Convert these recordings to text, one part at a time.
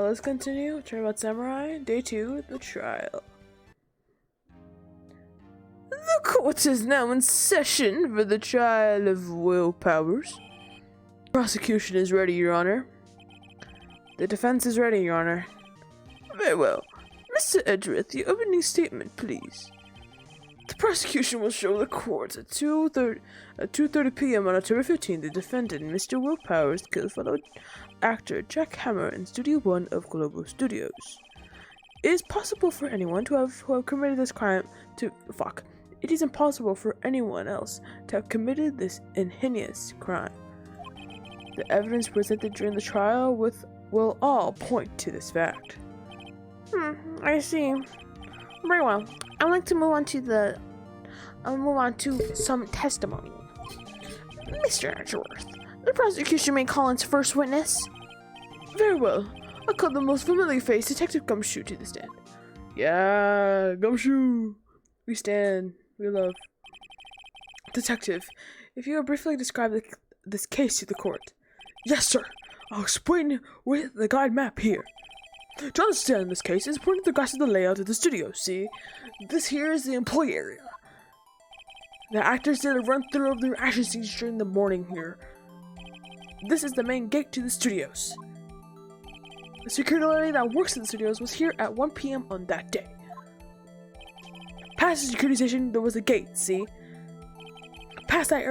let's continue. Turn about Samurai, Day 2, the trial. The court is now in session for the trial of Will Powers. Prosecution is ready, Your Honor. The defense is ready, Your Honor. Very well. Mr. Edgeworth, your opening statement, please. The prosecution will show the court at 2:30 p.m. on October 15th the defendant, Mr. Will Powers, killed fellow actor Jack Hammer in Studio 1 of Global Studios. It is possible for anyone who have committed this crime to... It is impossible for anyone else to have committed this heinous crime. The evidence presented during the trial will all point to this fact. I see. Very well. I'd like to move on to some testimony. Mr. Edgeworth, the prosecution may call its first witness. Very well. I'll call the most familiar face, Detective Gumshoe, to the stand. Yeah, Gumshoe. We stand. We love. Detective, if you will briefly describe this case to the court. Yes, sir. I'll explain with the guide map here. To understand this case, it's important to grasp the layout of the studio. See, this here is the employee area. The actors did a run-through of their action scenes during the morning here. This is the main gate to the studios. The security lady that works in the studios was here at 1 p.m. on that day. Past the security station, there was a gate, see? Past that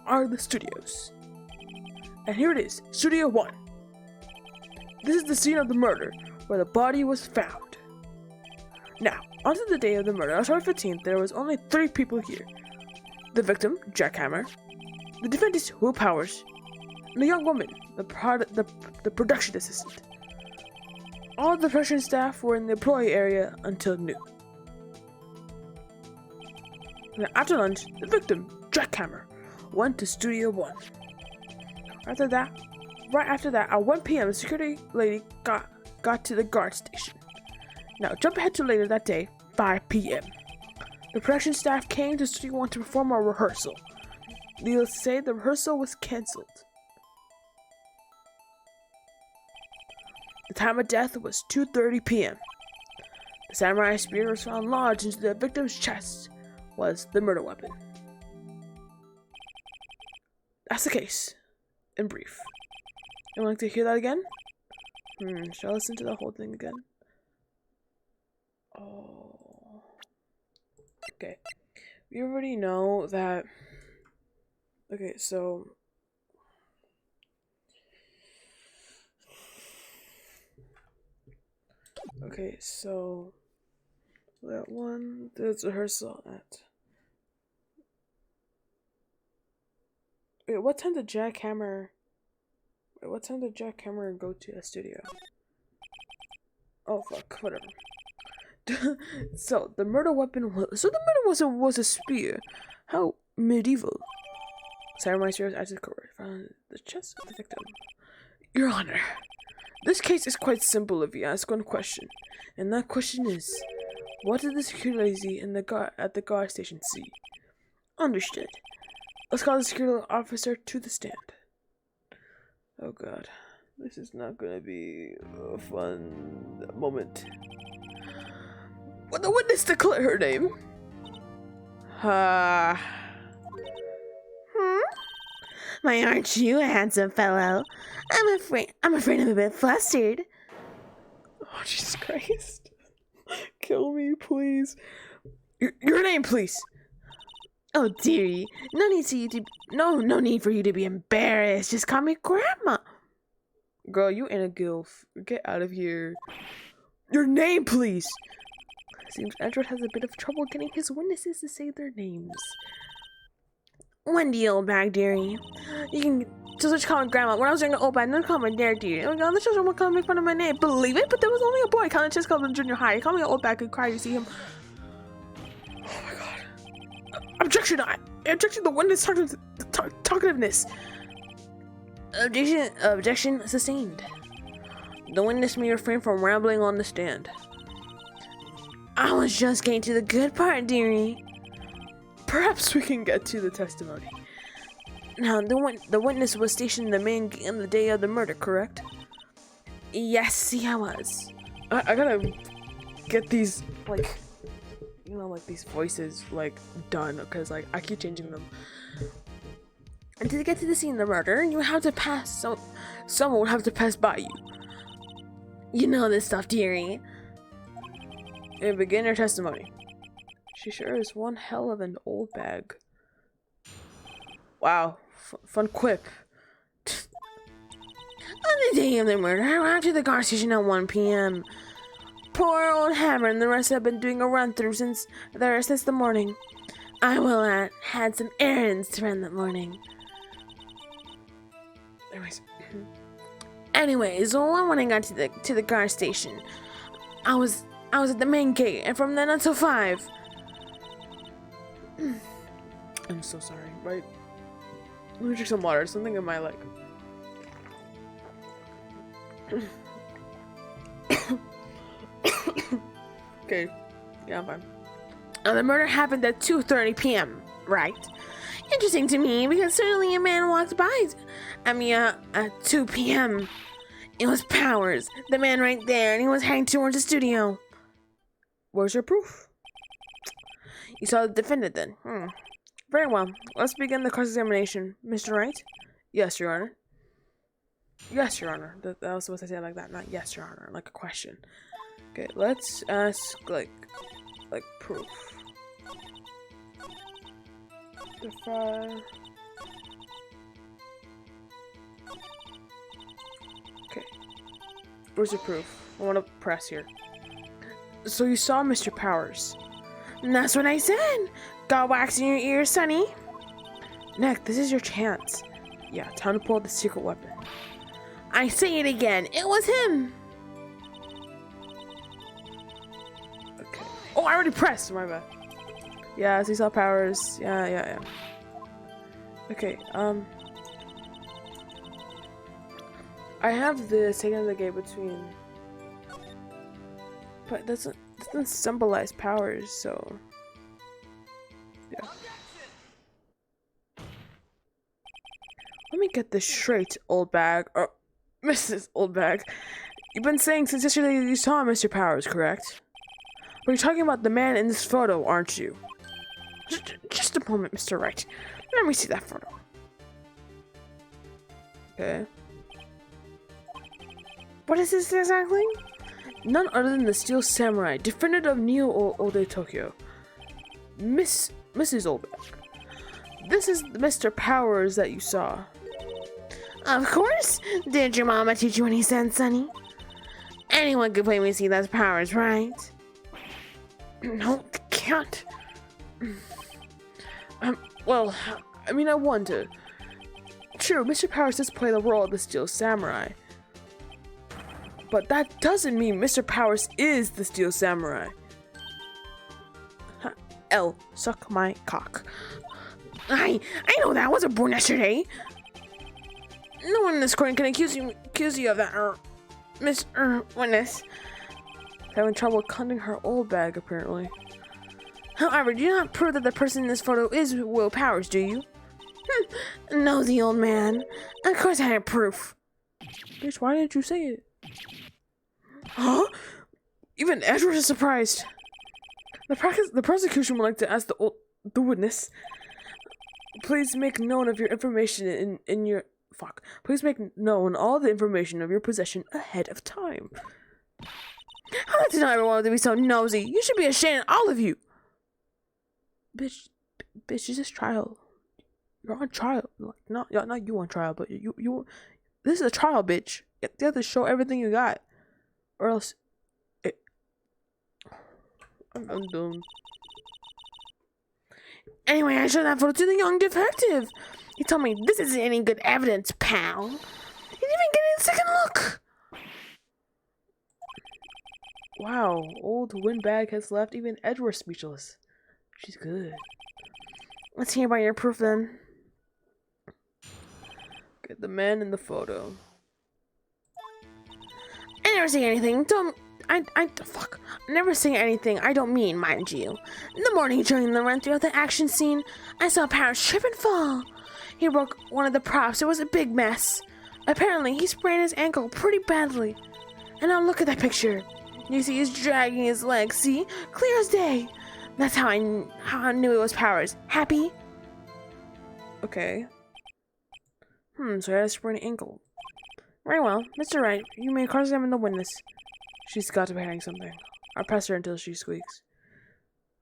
are the studios. And here it is, Studio 1. This is the scene of the murder, where the body was found. Now, onto the day of the murder, October 15th, there was only 3 people here. The victim, Jack Hammer, the defendant, Will Powers, and a young woman, the production assistant. All the production staff were in the employee area until noon. Now, after lunch, the victim, Jack Hammer, went to Studio 1. Right after that, at 1 p.m., the security lady got to the guard station. Now, jump ahead to later that day, 5 p.m. The production staff came to Studio 1 to perform a rehearsal. Needless to say, the rehearsal was cancelled. The time of death was 2:30 p.m. The samurai spear was found lodged into the victim's chest, was the murder weapon. That's the case, in brief. You want to hear that again? Should I listen to the whole thing again? Oh. Okay. We already know that... Okay, so... Okay, so... That one, there's rehearsal at... Wait, what time did Jack Hammer go to a studio? Oh fuck, whatever. So the murder weapon was a spear. How medieval. Samurai spears as the court found the chest of the victim. Your Honor, this case is quite simple if you ask one question, and that question is, what did the security lady at the guard station see? Understood. Let's call the security officer to the stand. Oh god, this is not gonna be a fun moment. Will the witness declare her name? Why, aren't you a handsome fellow? I'm afraid I'm a bit flustered. Oh, Jesus Christ. Kill me, please. Your name, please. Oh, dearie, no need for you to be embarrassed. Just call me Grandma. Girl, you ain't a gilf. Get out of here. Your name, please. Seems Edward has a bit of trouble getting his witnesses to say their names. Wendy Oldbag, dearie. You can just call me Grandma. When I was younger, Oldbag, no call me there, dearie. Oh my god, the children will come make fun of my name. Believe it? But there was only a boy. Kind of just called him junior high. He called me Oldbag and cried. You see him. Oh my god. Objection! I object to the witness talkativeness. Objection sustained. The witness may refrain from rambling on the stand. I was just getting to the good part, dearie. Perhaps we can get to the testimony. Now, the witness was stationed in the main gate on the day of the murder, correct? Yes, he was. I gotta get these, like, you know, like these voices, like, done, because, like, I keep changing them. And to get to the scene of the murder, you have to pass, someone would have to pass by you. You know this stuff, dearie. And begin your testimony. She sure is one hell of an old bag. Wow, fun quip. On the day of the murder, I arrived at the car station at 1 p.m. Poor old Hammer and the rest have been doing a run-through since the morning. I will add, had some errands to run that morning. Anyways, when I got to the car station, I was at the main gate, and from then until 5. I'm so sorry, right? Let me drink some water, something in my leg. Okay, yeah, I'm fine. The murder happened at 2:30 p.m., right? Interesting to me, because certainly a man walked by at 2 p.m. It was Powers, the man right there, and he was heading towards the studio. Where's your proof? You saw the defendant then? Very well. Let's begin the cross-examination. Mr. Wright? Yes, Your Honor. Yes, Your Honor. That was supposed to say it like that, not yes, Your Honor, like a question. Okay, let's ask, like proof. If Okay. Where's your proof? I want to press here. So you saw Mr. Powers? And that's what I said. Got wax in your ears, sonny. Nick, this is your chance. Yeah, time to pull out the secret weapon. I say it again. It was him. Okay. Oh, I already pressed. My bad. Yeah, so you saw Powers. Yeah. Okay, I have the taking of the gate between, but it doesn't symbolize Powers, so yeah. Let me get this straight, Oldbag, or Mrs. Oldbag. You've been saying since yesterday you saw Mr. Powers, correct? But you're talking about the man in this photo, aren't you? Just a moment, Mr. Wright. Let me see that photo. Okay. What is this exactly? None other than the Steel Samurai, defendant of Neo Ode Tokyo. Mrs. Oldbag. This is Mr. Powers that you saw. Of course. Did your mama teach you any sense, sonny? Anyone could plainly see that's Powers, right? No, can't. Well, I mean, I wonder. True, Mr. Powers does play the role of the Steel Samurai. But that doesn't mean Mr. Powers is the Steel Samurai. L, suck my cock. I know that. I wasn't born yesterday. No one in this court can accuse you of that, Miss Witness. Having trouble cutting her old bag, apparently. However, do you not prove that the person in this photo is Will Powers, do you? No, the old man. Of course I have proof. Bitch, why didn't you say it? Huh? Even Edward is surprised. The prosecution would like to ask the witness. Please make known of your information in your... Fuck. Please make known all the information of your possession ahead of time. How did I ever want to be so nosy? You should be ashamed, all of you. Bitch, this is trial. You're on trial. Not you on trial, but you. This is a trial, bitch. You have to show everything you got, or else. I'm done. Anyway, I showed that photo to the young detective. He told me this isn't any good evidence, pal. He didn't even get a second look. Wow, old windbag has left even Edward speechless. She's good. Let's hear about your proof then. Get the man in the photo. I never say anything. Fuck. I never say anything I don't mean, mind you. In the morning during the run through of the action scene, I saw Powers trip and fall. He broke one of the props. It was a big mess. Apparently, he sprained his ankle pretty badly. And now look at that picture. You see he's dragging his legs. See? Clear as day. That's how I knew it was Powers. Happy? Okay. So I had a sprained ankle. Very well. Mr. Wright, you may cross-examine the witness. She's got to be hiding something. I'll press her until she squeaks.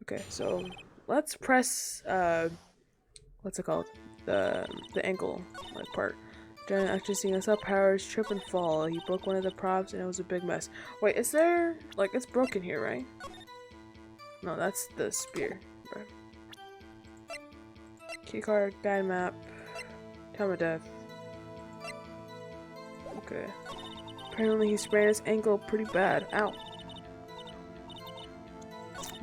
Okay, so let's press what's it called? The ankle like part. During actually seeing us up, Powers trip and fall. He broke one of the props and it was a big mess. Wait, is there like it's broken here, right? No, that's the spear. Right. Keycard, guide map, time of death. Okay. Apparently he sprained his ankle pretty bad. Ow.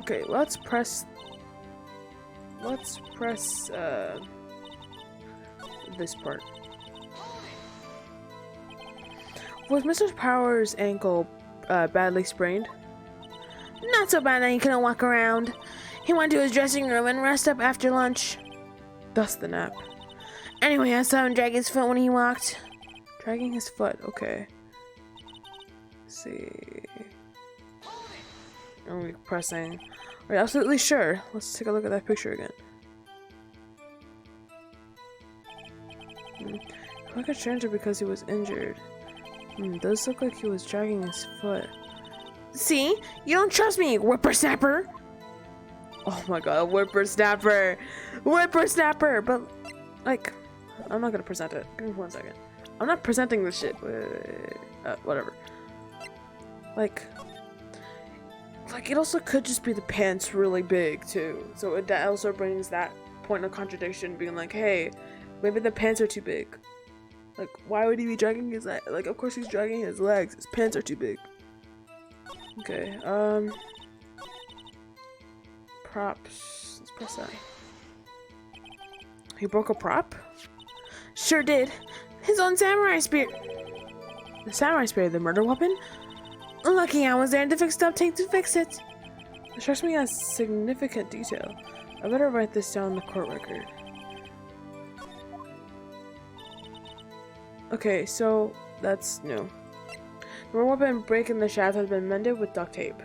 Okay, let's press this part. Was Mr. Powers' ankle badly sprained? Not so bad that he couldn't walk around. He went to his dressing room and rest up after lunch. Thus the nap. Anyway, I saw him drag his foot when he walked. Dragging his foot, okay. Let's see. Are we pressing? Are you absolutely sure? Let's take a look at that picture again. I got stranger because he was injured. Does look like he was dragging his foot. See? You don't trust me, whippersnapper! Oh my god, whippersnapper! Whippersnapper! But, like, I'm not gonna present it. Give me 1 second. I'm not presenting this shit. Whatever. Like, it also could just be the pants really big, too. So it also brings that point of contradiction, being like, hey, maybe the pants are too big. Like, why would he be dragging his legs? Like, of course he's dragging his legs. His pants are too big. Okay, props. Let's press that. He broke a prop? Sure did. His own samurai spear. The samurai spear, the murder weapon? Lucky I was there to fix to fix it. It strikes me as significant detail. I better write this down in the court record. Okay, so that's new. The murder weapon break in the shaft has been mended with duct tape.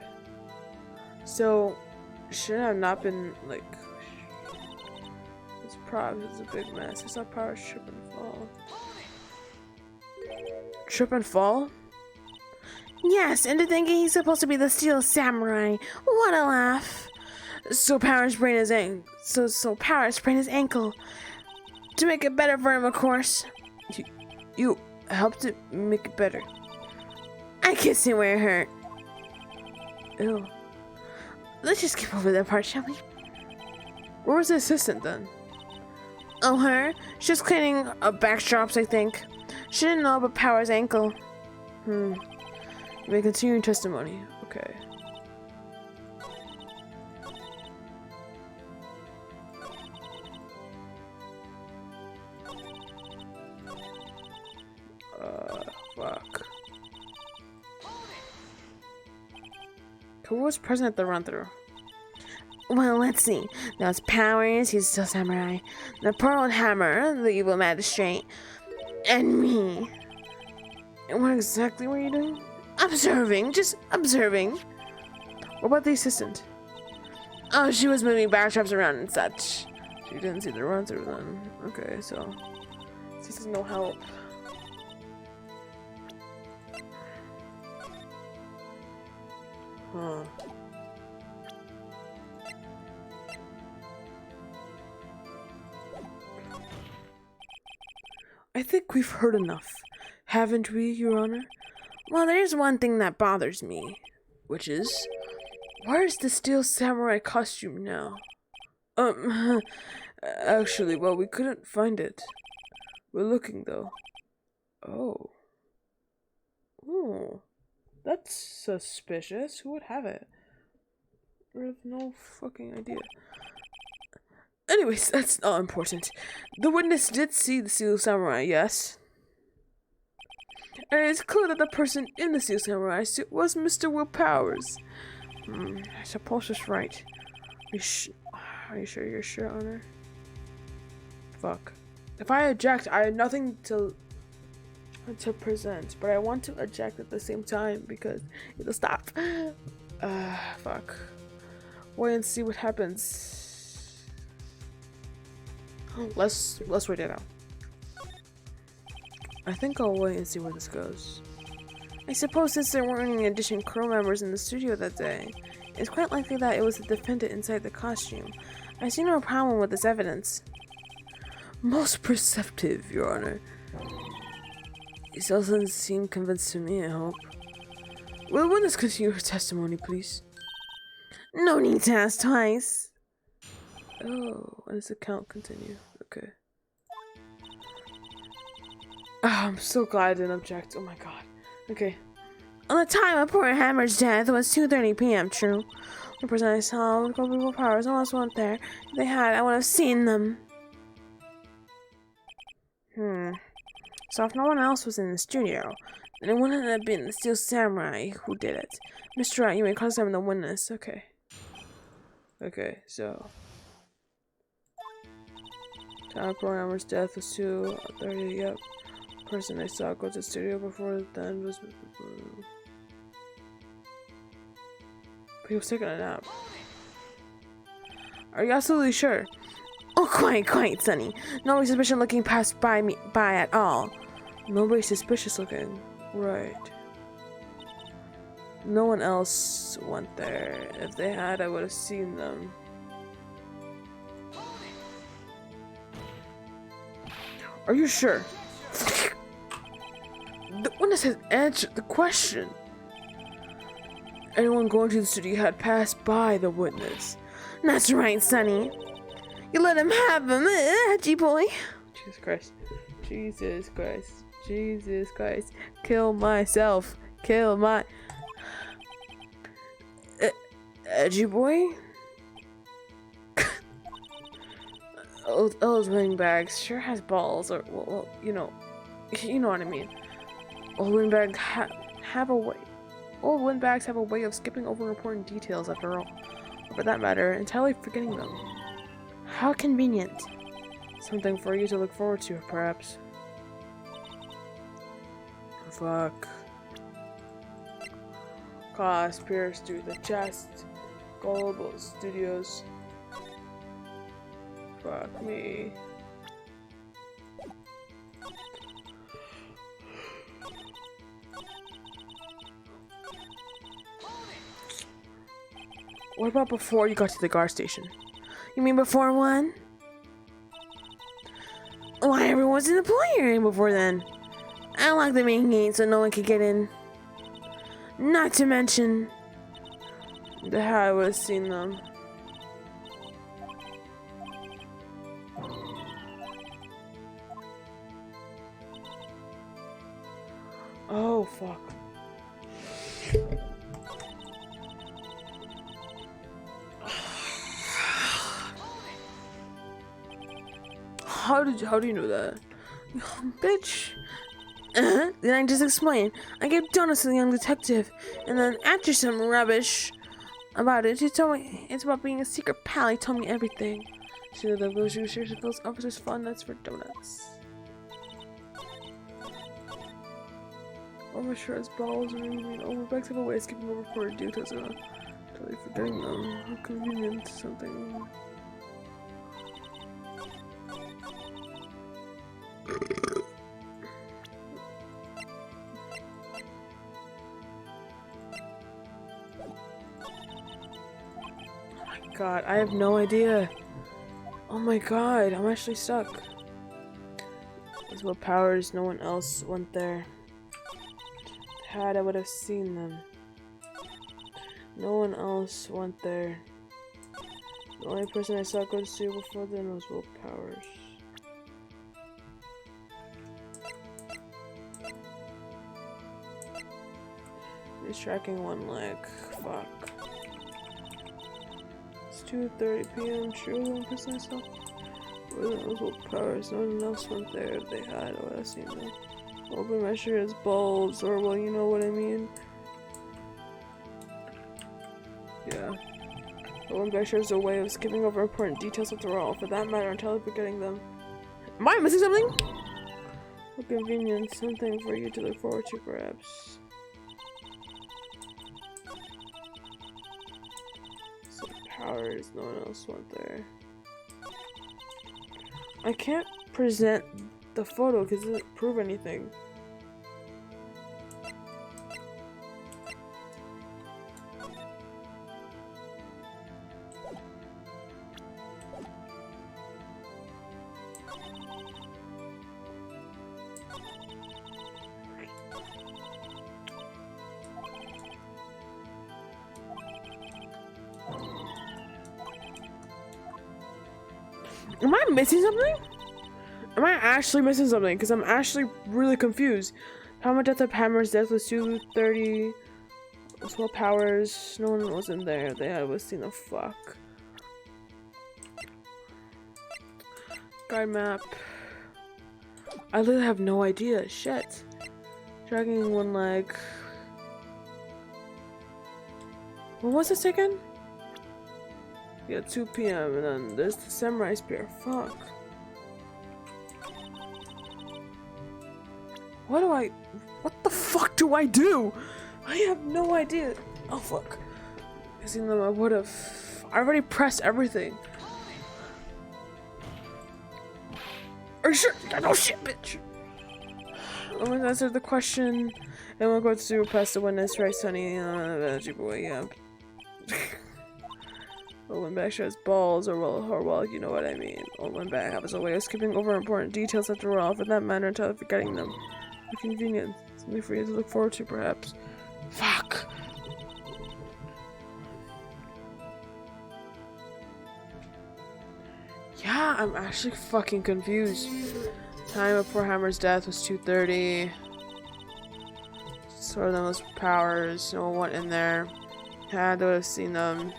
So, should have not been like. This prop is a big mess. I saw Powers trip and fall. Trip and fall? Yes, and to think he's supposed to be the steel samurai. What a laugh. So Powers sprained his ankle. So Powers sprained his ankle. To make it better for him, of course. You helped it make it better. I kissed him where it hurt. Ew. Let's just skip over that part, shall we? Where was the assistant then? Oh, her? She's cleaning backstrops, I think. She didn't know about Powers' ankle. You may continue your testimony. Okay. Fuck. Who was present at the run-through? Well, let's see. Now it's Powers, he's still samurai. The Pearl Hammer, the evil magistrate. And me. And what exactly were you doing? Observing, just observing. What about the assistant? Oh, she was moving backstraps around and such. She didn't see the run-through then. Okay, so this is no help. Huh. I think we've heard enough, haven't we, Your Honor? Well, there's one thing that bothers me. Which is? Where's the steel samurai costume now? Actually, well, we couldn't find it. We're looking, though. Oh. Oh. That's suspicious. Who would have it? I have no fucking idea. Anyways, that's not important. The witness did see the steel samurai, yes? And it's clear that the person in the steel samurai suit was Mr. Will Powers. I suppose it's right. Are you sure you're sure, Honor? Fuck. If I object, I have nothing to to present, but I want to eject at the same time because it'll stop. Fuck. Wait and see what happens. Let's wait it out. I think I'll wait and see where this goes. I suppose since there weren't any additional crew members in the studio that day, it's quite likely that it was the defendant inside the costume. I see no problem with this evidence. Most perceptive, Your Honor. It still doesn't seem convinced to me, I hope. Will the witness continue her testimony, please? No need to ask twice. Oh, and his account continue. Okay. I'm so glad I didn't object. Oh my god. Okay. On the time of poor Hammer's death was 2:30 p.m., true. The person I saw with global powers almost went there. If they had, I would have seen them. So if no one else was in the studio, then it wouldn't have been the Steel Samurai who did it. Mr. Wright, you may cross-examine the witness. Okay. Okay, so... Time of programmer's death was 2:30, yep. Person I saw go to the studio before then was... He was taking a nap. Are you absolutely sure? Oh, quite, Sonny. Nobody suspicious looking passed by at all. Nobody suspicious looking. Right. No one else went there. If they had, I would have seen them. Are you sure? The witness has answered the question. Anyone going to the studio had passed by the witness. That's right, Sonny. You let him have him, G-boy. Jesus Christ. Jesus Christ. Jesus Christ. Kill myself. Kill my... Edgy boy? Those wing bags sure has balls, or, well, you know what I mean. Old windbags have a way of skipping over important details after all. Or for that matter, entirely forgetting them. How convenient. Something for you to look forward to, perhaps. Fuck. Class pierced through the chest. Global Studios. Fuck me. What about before you got to the guard station? You mean before one? Why, everyone's in the play area before then. I locked the main gate so no one could get in. Not to mention... The hell I would have seen them. Oh, fuck. How do you know that? Bitch. Then I just explained. I gave donuts to the young detective, and then after some rubbish about it, he told me it's about being a secret pal. He told me everything. So the Blue shares those officers' fun nuts for donuts. I'm sure it's balls or even overbags have a way of skipping over for details and totally forgetting them. How convenient, something. God, I have no idea. Oh my god, I'm actually stuck. As well powers, no one else went there. Had I would have seen them. No one else went there. The only person I saw go to see before then was Will Powers. He's tracking one leg. Fuck. 2:30 p.m. True, one person I saw. With powers, no one else went there. If they had, I would have seen them. Open measure as bulbs, or well, you know what I mean. Yeah. The one measure is a way of skipping over important details after all. For that matter, entirely forgetting them. Am I missing something? How convenient. Something for you to look forward to, perhaps. Some powers no one else went there. I can't present the photo because it doesn't prove anything. Am I missing something? Am I actually missing something? Because I'm actually really confused. How much death of Hammer's death was 230. Swell powers. No one was in there. They had seen the fuck. Guide map. I literally have no idea. Shit. Dragging one leg. When was this again? Yeah, 2 p.m. and then there's the samurai spear. Fuck. What the fuck do I do? I have no idea. Oh fuck. I seen them. I already pressed everything. Are you sure? No shit, bitch. I'm gonna answer the question and we'll go to pass the witness, right, Sonny? Boy, yeah. Oldbag shows balls, or well, you know what I mean. Oldbag has a way of skipping over important details after all, for that matter, until forgetting them. Convenient. Something for you to look forward to, perhaps. Fuck! Yeah, I'm actually fucking confused. Time before Hammer's death was 2:30. Sort of those powers. No one went in there. Had to have seen them.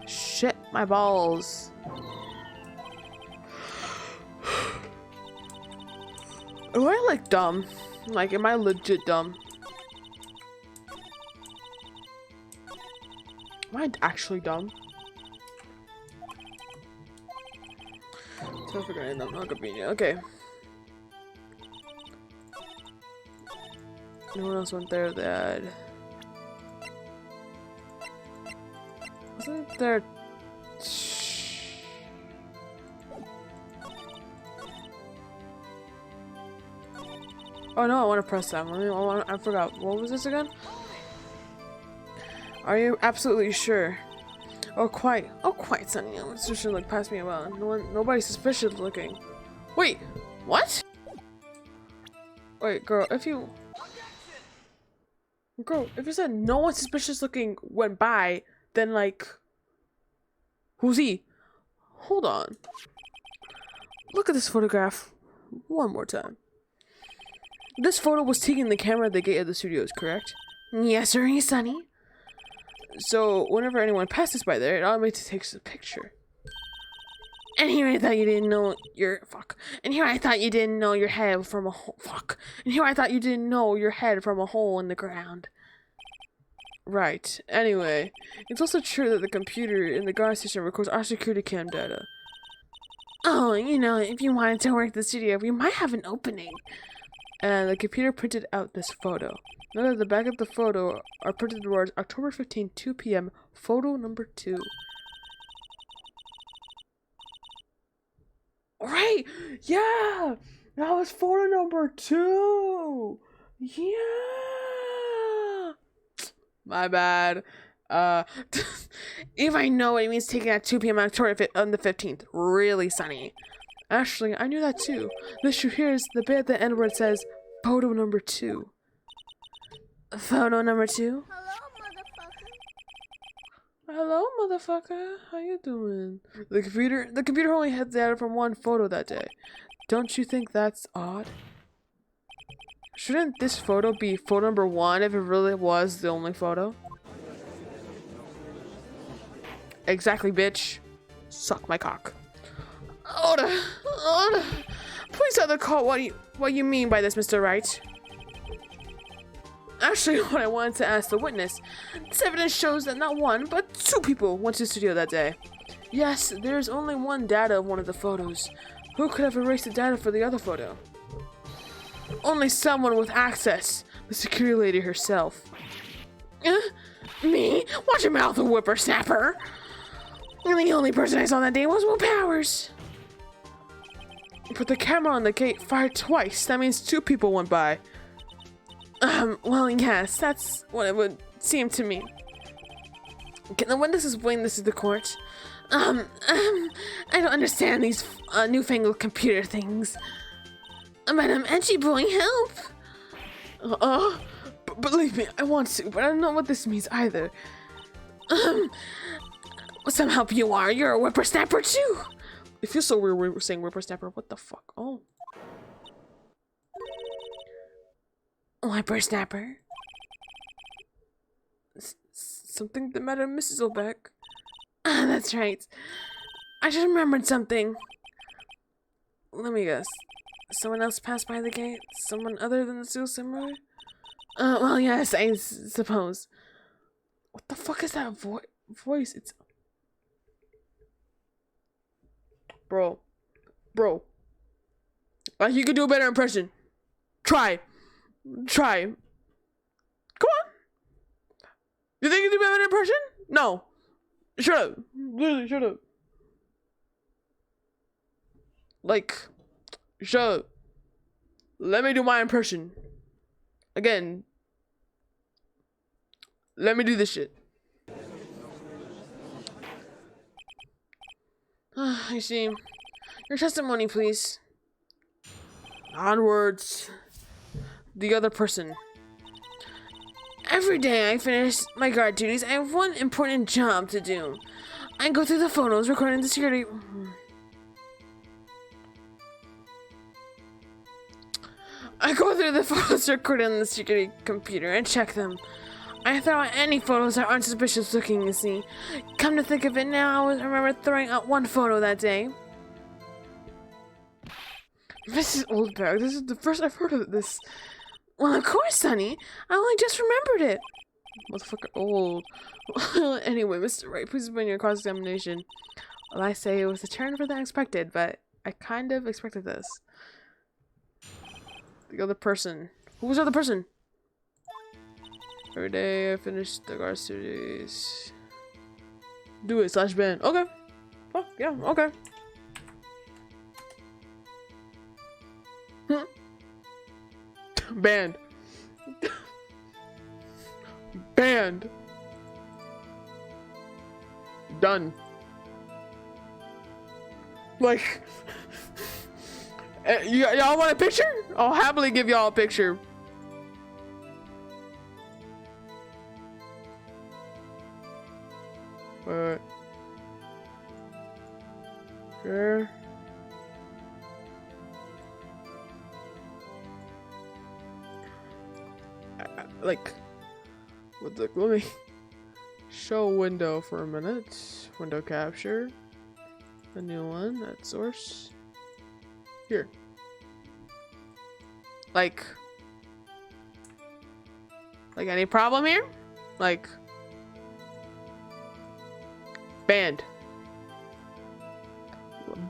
Shit, my balls. Am I like dumb? Like, am I legit dumb? Am I actually dumb? So forgetting them, not convenient. Okay. No one else went there that. Wasn't there? Oh no, I want to press that. I forgot. What was this again? Are you absolutely sure? Oh, quite. Oh, quite, Sonny. This should look past me well. Nobody's suspicious looking. Wait, what? Wait, girl, if you said no one suspicious looking went by, then like, who's he? Hold on. Look at this photograph one more time. This photo was taken in the camera at the gate of the studios, correct? Yes, sir, Sonny. So, whenever anyone passes by there, it automatically takes a picture. And here I thought you didn't know your And here I thought you didn't know your head from a hole. And here I thought you didn't know your head from a hole in the ground. Right. Anyway, it's also true that the computer in the guard station records our security cam data. Oh, you know, if you wanted to work the studio, we might have an opening. And the computer printed out this photo. Note at the back of the photo are printed the words October 15, 2 p.m. Photo number 2. Right! Yeah! That was photo number 2! Yeah! My bad. If I know what it means taking at 2 p.m. on the 15th. Really, Sonny. Actually, I knew that too. This shoe here is the bit at the end where it says photo number 2. Photo number 2? Hello, motherfucker. How you doing? The computer only had data from one photo that day. Don't you think that's odd? Shouldn't this photo be photo number 1 if it really was the only photo? Exactly, bitch. Suck my cock. Oda, please tell the call what you mean by this, Mr. Wright. Actually, what I wanted to ask the witness, this evidence shows that not one, but 2 people went to the studio that day. Yes, there's only one data of one of the photos. Who could have erased the data for the other photo? Only someone with access. The security lady herself. Me? Watch your mouth, whippersnapper. And the only person I saw that day was Will Powers. But the camera on the gate fired twice. That means 2 people went by. Well, yes, that's what it would seem to me. Can the witness explain this to the court? I don't understand these newfangled computer things. Madam Edgy Boy, help! Believe me, I want to, but I don't know what this means either. Some help you are. You're a whippersnapper too. It feels so weird saying whippersnapper. What the fuck? Oh. Whippersnapper. Something the matter, Mrs. Oldbag? That's right. I just remembered something. Let me guess. Someone else passed by the gate? Someone other than the suicide? Well, yes, I suppose. What the fuck is that voice? It's... Bro. Like, you could do a better impression. Try. Come on. You think you can do a better impression? No. Shut up. Literally, shut up. Like, shut up. Let me do my impression. Again. Let me do this shit. I see. Your testimony, please. Onwards. The other person. Every day I finish my guard duties, I have one important job to do. I go through the photos recording the security... I go through the photos recorded on the security computer and check them. I throw out any photos that aren't suspicious looking, you see. Come to think of it now, I remember throwing out one photo that day. Mrs. Oldbag, this is the first I've heard of this. Well, of course, Sonny. I only just remembered it. Motherfucker old. Anyway, Mr. Wright, please begin your cross-examination. Well, I say it was a turn for the unexpected, but I kind of expected this. The other person. Who was the other person? Every day I finish the guard duties. Do it, /ban. Okay. Oh, yeah, okay. Banned. Banned. Done. Like, y'all want a picture? I'll happily give y'all a picture. Wait. Sure. Like, let me show window for a minute. Window capture. A new one at source. Here. Like any problem here? Like, banned.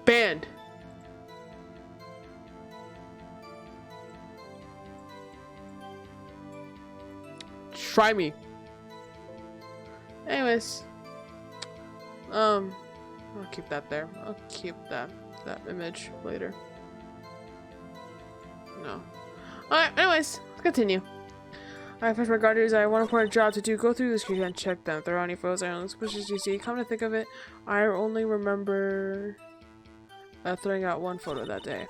Banned. Try me. Anyways, I'll keep that there. I'll keep that image later. No. Alright, anyways, let's continue. I finished my guard duties. I have one important job to do. Go through the security and check them. If there are any photos I don't suspicious you see. Come to think of it, I only remember throwing out one photo that day.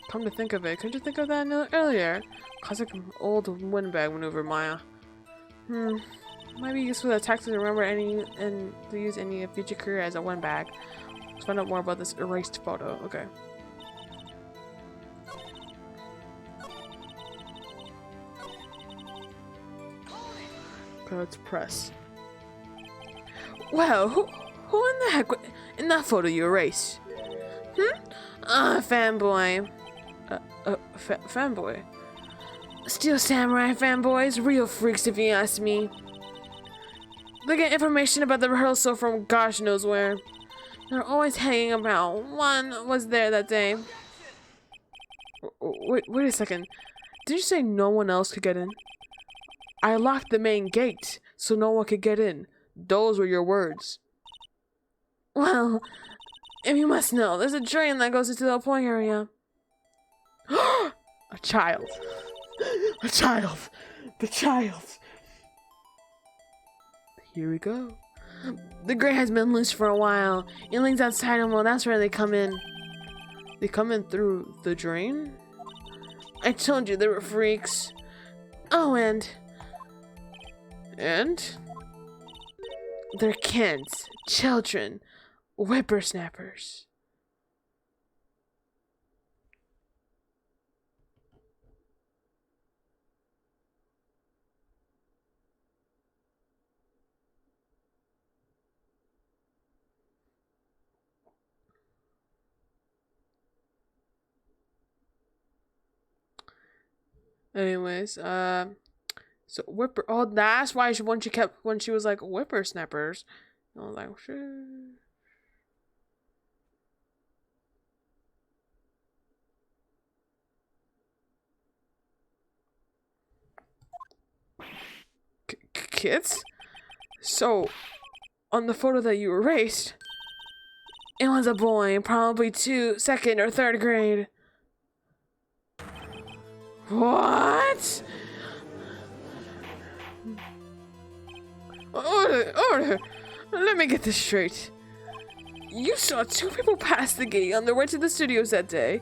Come to think of it, couldn't you think of that earlier? Classic old windbag maneuver, Maya. Might be useful to attack to remember any and to use any future career as a windbag. Let's find out more about this erased photo. Okay. Okay, let's press. Well, who in the heck in that photo you erased? Fanboy. Fanboy. Steel Samurai fanboys, real freaks if you ask me. They get information about the rehearsal from gosh knows where. They're always hanging about. One was there that day. Wait a second. Did you say no one else could get in? I locked the main gate so no one could get in. Those were your words. Well, if you must know, there's a drain that goes into the play area. A child. A child. The child. Here we go. The gray has been loose for a while. Younglings outside and well, that's where they come in. They come in through the drain? I told you they were freaks. Oh, and they're kids, children, whippersnappers. Anyways, so oh, that's why when she was like whippersnappers, I was like, shit. Kids? So, on the photo that you erased, it was a boy, probably second or third grade. What? Order! Let me get this straight. You saw two people pass the gate on their way to the studios that day,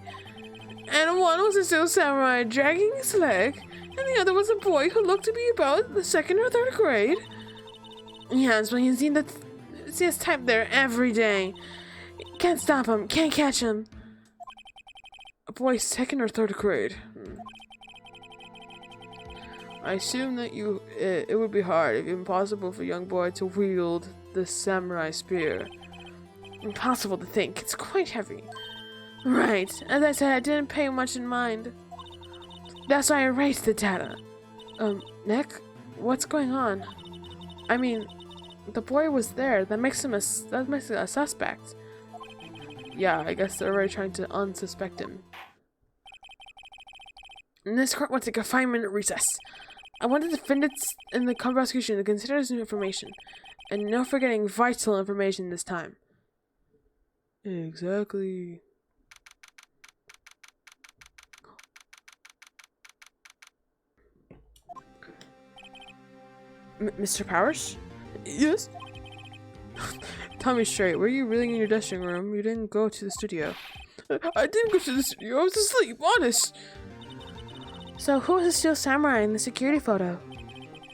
and one was a steel samurai dragging his leg, and the other was a boy who looked to be about the second or third grade. Yes, well, you see this type there every day. Can't stop him, can't catch him. A boy second or third grade. I assume that it would be hard, if impossible, for a young boy to wield the samurai spear. Impossible to think. It's quite heavy. Right. As I said, I didn't pay much in mind. That's why I erased the data. Nick? What's going on? I mean, the boy was there. That makes him a suspect. Yeah, I guess they're already trying to unsuspect him. And this court will take a 5-minute recess. I want the defendants in the prosecution to consider this new information. And no forgetting vital information this time. Exactly. Mr. Powers? Yes? Tell me straight, were you really in your dressing room? You didn't go to the studio. I didn't go to the studio, I was asleep, honest. So who was the Steel Samurai in the security photo?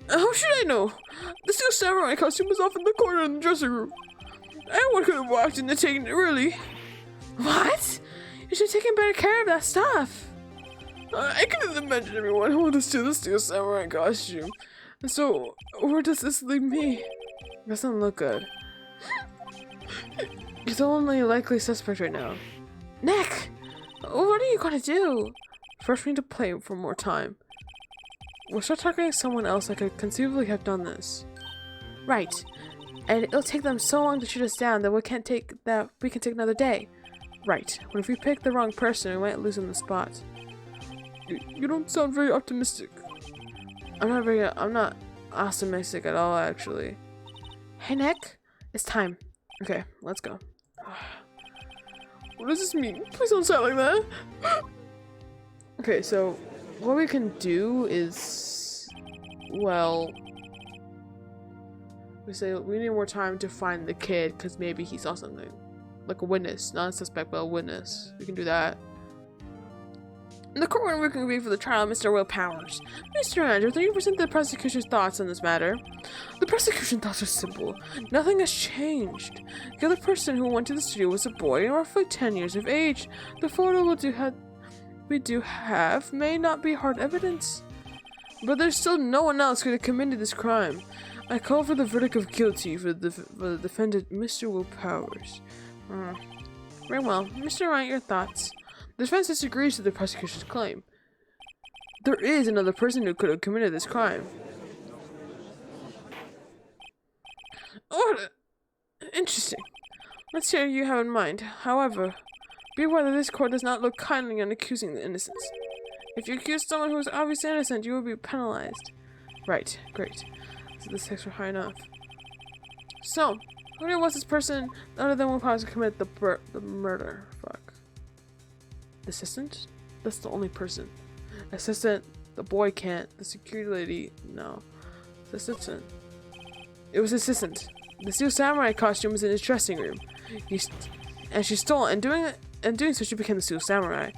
How should I know? The Steel Samurai costume was off in the corner in the dressing room. Anyone could have walked in and taken it, really. What? You should have taken better care of that stuff. I couldn't imagine everyone who wanted to steal the Steel Samurai costume. And so, where does this leave me? Doesn't look good. You're the only likely suspect right now. Nick! What are you gonna do? First, we need to play for more time. We'll start targeting someone else that could conceivably have done this. Right. And it'll take them so long to shoot us down that we can take another day. Right. But if we pick the wrong person, we might lose on the spot. You don't sound very optimistic. I'm not optimistic at all, actually. Hey, Nick. It's time. Okay, let's go. What does this mean? Please don't sound like that. Okay, so what we can do is, well, we say we need more time to find the kid because maybe he saw something. Like a witness, not a suspect, but a witness. We can do that. In the court we're convened for the trial of Mr. Will Powers. Mr. Andrew, thank you for presenting the prosecution's thoughts on this matter. The prosecution thoughts are simple. Nothing has changed. The other person who went to the studio was a boy and roughly 10 years of age. The photo we do have may not be hard evidence, but there's still no one else who could have committed this crime. I call for the verdict of guilty for the defendant, Mr. Will Powers. Very well. Mr. Wright, your thoughts? The defense disagrees with the prosecution's claim. There is another person who could have committed this crime. What? Interesting. Let's hear what you have in mind. However, be aware that this court does not look kindly on accusing the innocents. If you accuse someone who is obviously innocent, you will be penalized. Right, great. So the stakes were high enough. So, who was this person other than will probably commit the murder? Fuck. The assistant? That's the only person. Assistant, the boy can't. The security lady, no. The assistant. It was assistant. The steel samurai costume was in his dressing room. And she stole it, and doing so she became the steel samurai.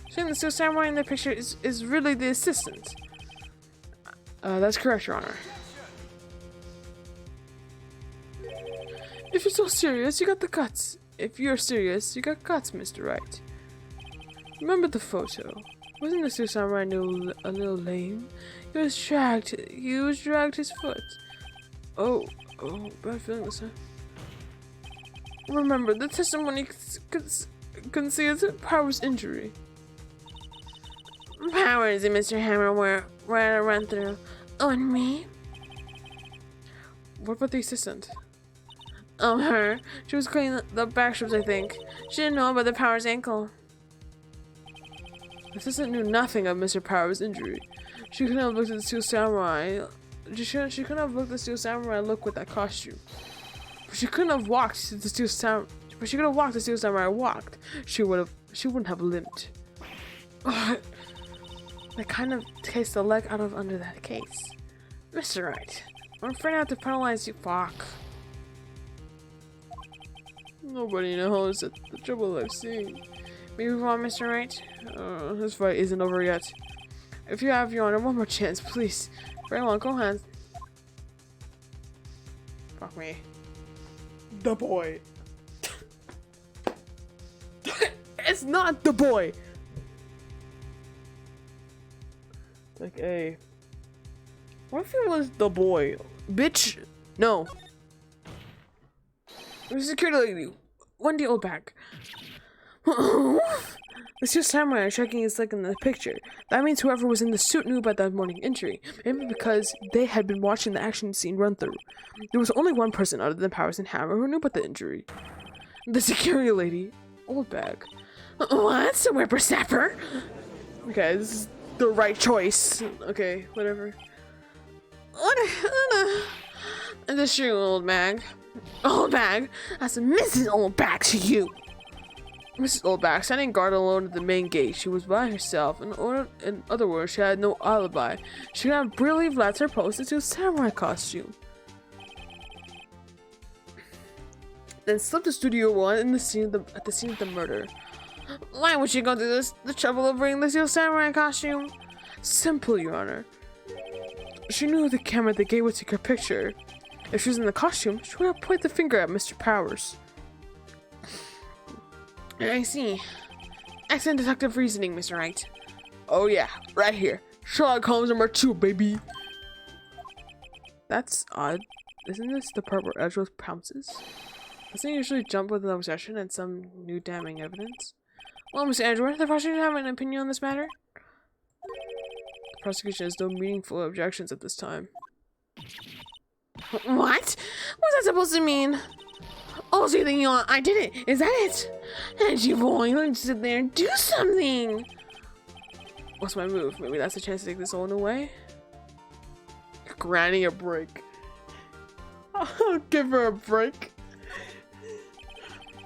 Showing the steel samurai in the picture is really the assistant. That's correct, Your Honor. If you're so serious, you got the guts. If you're serious, you got guts, Mr. Wright. Remember the photo. Wasn't the steel samurai a little lame? He was dragged his foot. Oh, bad feeling this time. Remember, the testimony conceals Powers' injury. Powers and Mr. Hammer were right to run through. Oh, and me? What about the assistant? Oh, her. She was cleaning the back strips, I think. She didn't know about the Powers' ankle. The assistant knew nothing of Mr. Powers' injury. She couldn't have looked at the steel samurai. She couldn't have looked at the steel samurai look with that costume. But she couldn't have walked the steel samurai. But she could have walked the steel samurai walked. She wouldn't have limped. That kind of takes the leg out of under that case. Mr. Wright. I'm afraid I have to penalize you. Fuck. Nobody knows the trouble I've seen. Maybe move on, Mr. Wright? This fight isn't over yet. If you have, Your Honor, one more chance, please. Very well, go ahead. Fuck me. The boy. It's not the boy. Like, hey. What if it was the boy? Bitch. No. It was a security lady. Wendy Oldbag. The steel samurai checking his leg in the picture. That means whoever was in the suit knew about that morning injury. Maybe because they had been watching the action scene run through. There was only one person other than Powers and Hammer who knew about the injury. The security lady. Oldbag. What? A whippersnapper? Okay, this is the right choice. Okay, whatever. And the shoe, Oldbag. Oldbag? That's Mrs. Oldbag to you. Mrs. Oldbag, standing guard alone at the main gate. She was by herself. In other words, she had no alibi. She could have bravely left her post into a samurai costume. Then slipped to Studio 1 at the scene of the murder. Why would she go through the trouble of bringing the steel samurai costume? Simple, Your Honor. She knew the camera at the gate would take her picture. If she was in the costume, she would have pointed the finger at Mr. Powers. I see. Excellent deductive reasoning, Mr. Wright. Oh yeah, right here. Sherlock Holmes #2, baby. That's odd. Isn't this the part where Edgeworth pounces? Doesn't he usually jump with an obsession and some new damning evidence? Well, Mr. Edgeworth, the prosecution have an opinion on this matter? The prosecution has no meaningful objections at this time. What? What's that supposed to mean? Oh, so you think I did it? Is that it? And you boy, let's sit there and do something. What's my move? Maybe that's a chance to take this one away? Granny a break. I'll give her a break.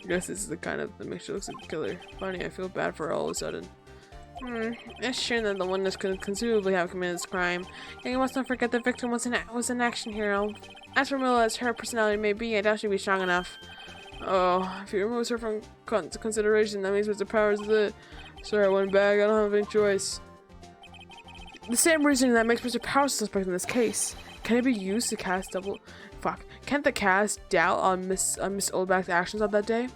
I guess this is the kind of that makes her look like a killer. Funny, I feel bad for her all of a sudden. It's sure that the witness could conceivably have committed this crime. And you must not forget the victim was an action hero. As formidable as her personality may be, I doubt she'd be strong enough. Oh, if he removes her from consideration, that means Mr. Powers is it. Sorry, I went back. I don't have any choice. The same reason that makes Mr. Powers suspect in this case. Can it be used to cast double... Fuck. Can't the cast doubt on Miss Oldbag's actions on that day?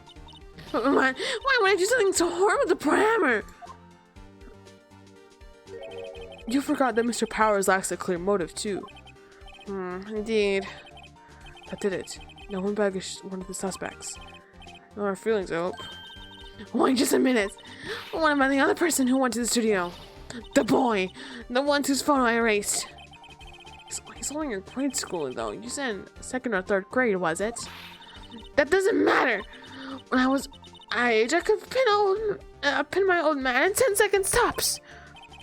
Why would I do something so horrible to poor Hammer? You forgot that Mr. Powers lacks a clear motive, too. Indeed. That did it. Now Oldbag is one of the suspects. No hard feelings, I hope. Wait just a minute. What about the other person who went to the studio? The boy. The one whose photo I erased. He's only in grade school, though. You said in 2nd or 3rd grade, was it? That doesn't matter. When I was age, I could pin my old man in 10 seconds tops.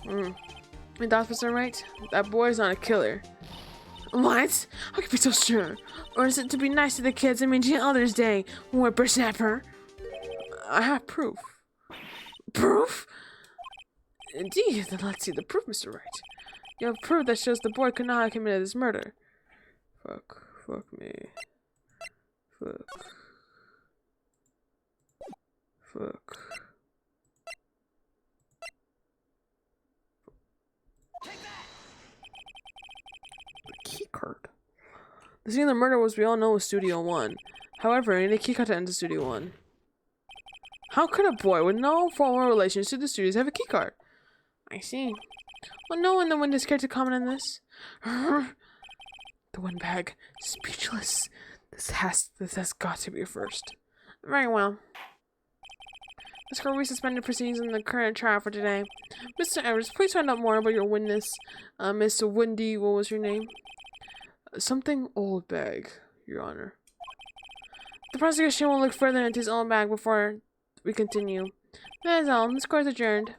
My thoughts are right. That boy's not a killer. What? How can you be so sure? Or is it to be nice to the kids and mention Others Day, whippersnapper? I have proof. Proof? Indeed, then let's see the proof, Mr. Wright. You have proof that shows the boy could not have committed this murder. Fuck me. Fuck. The key card. The scene of the murder was, we all know, was Studio 1. However, I need a key card to enter Studio 1. How could a boy with no formal relations to the studios have a key card? I see. Well, no one in the window is scared to comment on this. The Oldbag, speechless. This has got to be a first. Very well. This court we suspended proceedings in the current trial for today. Mr. Evers, please find out more about your witness, Mr. Wendy. What was your name? Something Oldbag, Your Honor. The prosecution will look further into his Oldbag before we continue. That is all. This court is adjourned.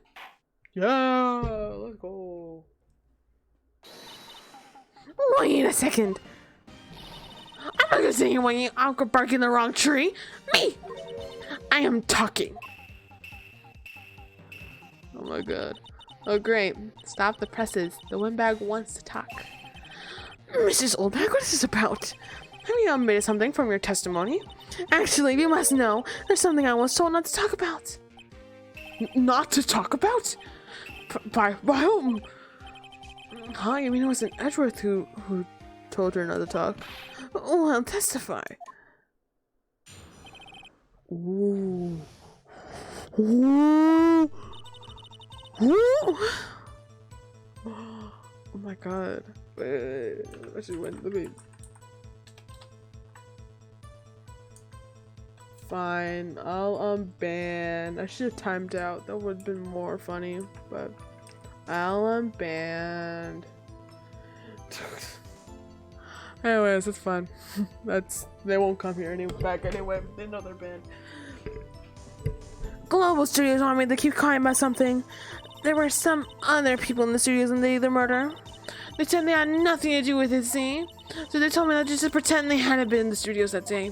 Yeah, let's go. Wait a second. I'm not gonna sit here when you uncle bark in the wrong tree. Me! I am talking. Oh my god. Oh great. Stop the presses. The Oldbag wants to talk. Mrs. Oldbag, what is this about? Have you omitted something from your testimony? Actually, you must know, there's something I was told not to talk about. Not to talk about? By whom? Huh? You mean it wasn't Edgeworth who told her not to talk? Well, testify. Ooh. Ooh. Ooh. Oh my god. Wait. Actually, wait, let me. Fine, I'll unban. I should have timed out. That would have been more funny, but I'll unban. Anyways, it's fine. They won't come here back anyway. They know they're banned. Global Studios want me to keep quiet about something. There were some other people in the studios on the day of the murder. They said they had nothing to do with it, see? So they told me that just to pretend they hadn't been in the studios that day.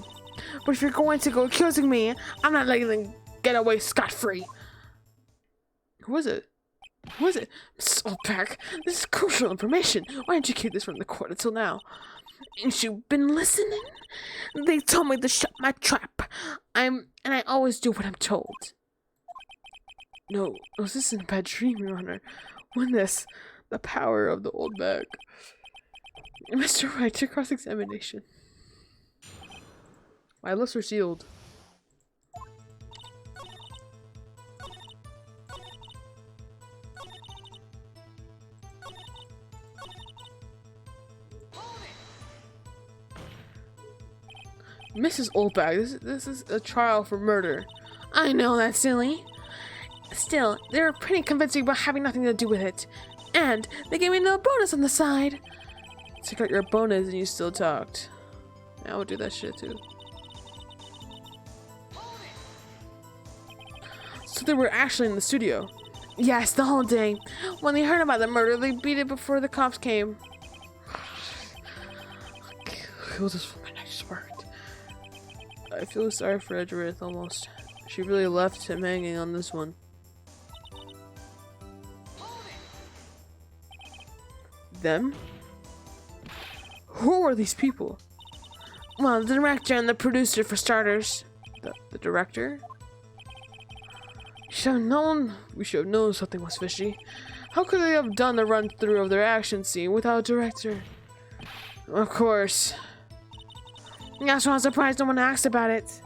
But if you're going to go accusing me, I'm not letting them get away scot-free. Who was it? Mrs. Oldbag, this is crucial information. Why didn't you keep this from the court until now? Ain't you been listening? They told me to shut my trap. And I always do what I'm told. No, this isn't a bad dream, Your Honor. Witness the power of the Oldbag. Mr. Wright, your cross-examination. My lips are sealed. Mrs. Oldbag, this is a trial for murder. I know that's silly. Still, they were pretty convincing about having nothing to do with it. And they gave me no bonus on the side. Took out your bonus and you still talked. I would do that shit too. So they were actually in the studio? Yes, the whole day. When they heard about the murder, they beat it before the cops came. Kill this woman, I swear it. I feel sorry for Edgeworth almost. She really left him hanging on this one. Them? Who are these people? Well, the director and the producer, for starters. The director? We should have known something was fishy. How could they have done the run-through of their action scene without a director? Of course. That's why I'm surprised no one asked about it.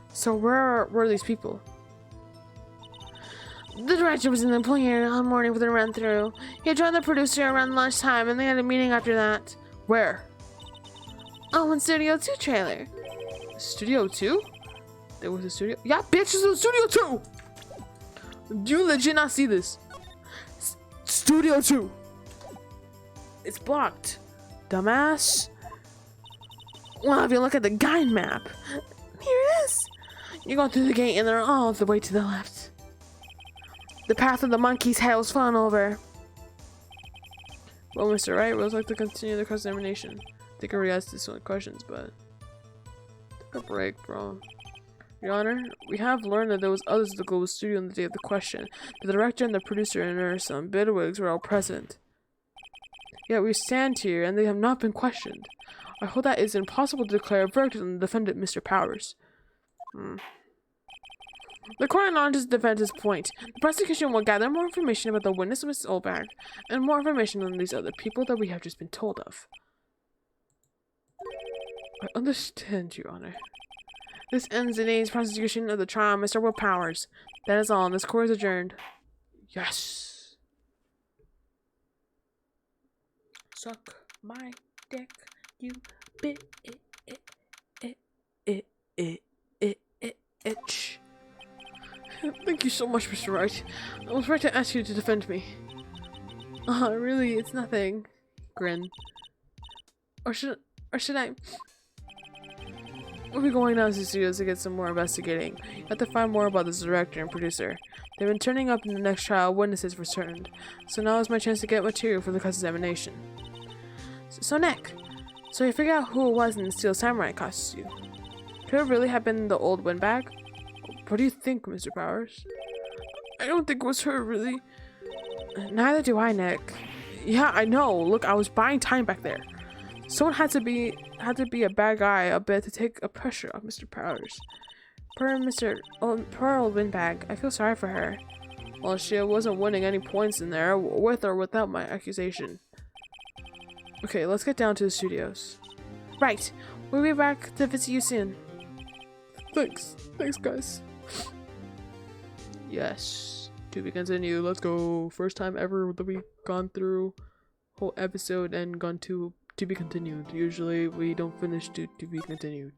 So where were these people? The director was in the employee all morning for the run-through. He had joined the producer around lunchtime, and they had a meeting after that. Where? Oh, in Studio 2 trailer. Studio 2? There was a studio? Yeah, bitch, it's in Studio 2! Do you legit not see this? Studio 2! It's blocked. Dumbass. Well, if you look at the guide map, here it is. You go through the gate and they're all the way to the left. The path of the monkey's head was fallen over. Well, Mr. Wright, would like to continue the cross-examination. I think I already asked this one questions, but take a break, bro. Your Honor, we have learned that there was others at the Global Studio on the day of the question. The director and the producer and some bidwigs were all present. Yet we stand here, and they have not been questioned. I hold that it is impossible to declare a verdict on the defendant, Mr. Powers. The court acknowledges the defendant's point. The prosecution will gather more information about the witness, Mrs. Oldbag, and more information on these other people that we have just been told of. I understand, Your Honor. This ends today's prosecution of the trial of Mr. Will Powers. That is all, and this court is adjourned. Yes! Suck my dick, you bitch. Thank you so much, Mr. Wright. I was right to ask you to defend me. Really, it's nothing. Grin. Or should I? We'll be going down to the studios to get some more investigating. You have to find more about this director and producer. They've been turning up in the next trial, witnesses returned. So now is my chance to get material for the cross-examination. So Nick, so you figured out who it was in the Steel Samurai costume. Could it really have been the old windbag? What do you think, Mr. Powers? I don't think it was her, really. Neither do I, Nick. Yeah, I know. Look, I was buying time back there. Someone had to be a bad guy a bit to take a pressure off Mr. Powers. Poor old windbag. I feel sorry for her. Well, she wasn't winning any points in there, with or without my accusation. Okay, let's get down to the studios. Right. We'll be back to visit you soon. Thanks. Thanks, guys. Yes. To be continued. Let's go. First time ever that we've gone through whole episode and gone to be continued. Usually we don't finish to be continued.